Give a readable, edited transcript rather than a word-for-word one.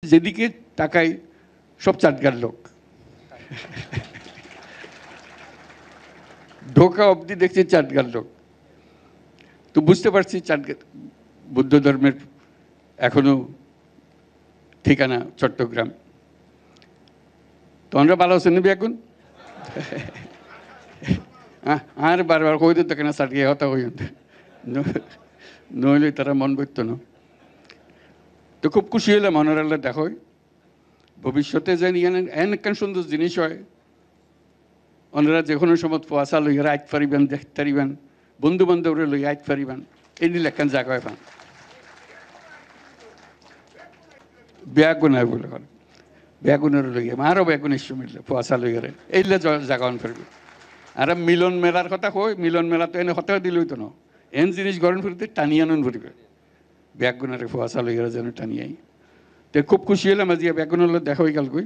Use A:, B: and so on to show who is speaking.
A: যেদিকে তাকাই সব চাটগার লোক। ঢোকা অবধি দেখছি চাটগার লোক। তো বুঝতে পারছি চাটগার বৌদ্ধ ধর্মের এখনো ঠিকানা চট্টগ্রাম। তোমরা ভালো আছেন নবী এখন? আর বারবার কইতে থাকে না চাটকে হতা হই নইলে তারা মন বইত না। তো খুব খুশি হইলাম মনোরাল্লাহ দেখো ভবিষ্যতে যেন এন সুন্দর জিনিস হয় ওনারা যে কোনো সময় পোয়াশা লইয়া আইত পারিবেন দেখতে পারিবেন বন্ধু বান্ধবরে লইয়া আইত পারিবেন এই নিলে একখান জায়গা হয় পান ব্যাগুনায় বলে ব্যাগুনের লইয়া আরও ব্যাগুনের সময় পোয়াশা লইয়ারে এইলে জায়গা পারবে। আর মিলন মেলার কথা কই মিলন মেলা তো এনে হতেও দিল হইতো না এন জিনিস গরম ফুরিতে টানিয়ে আনন ফুরিবে ব্যাগুনারে পোয়াশা লইয়ারে যেন টানিয়াই। তো খুব খুশি হলাম আজ ব্যাগুনের দেখা হয়ে গেল কই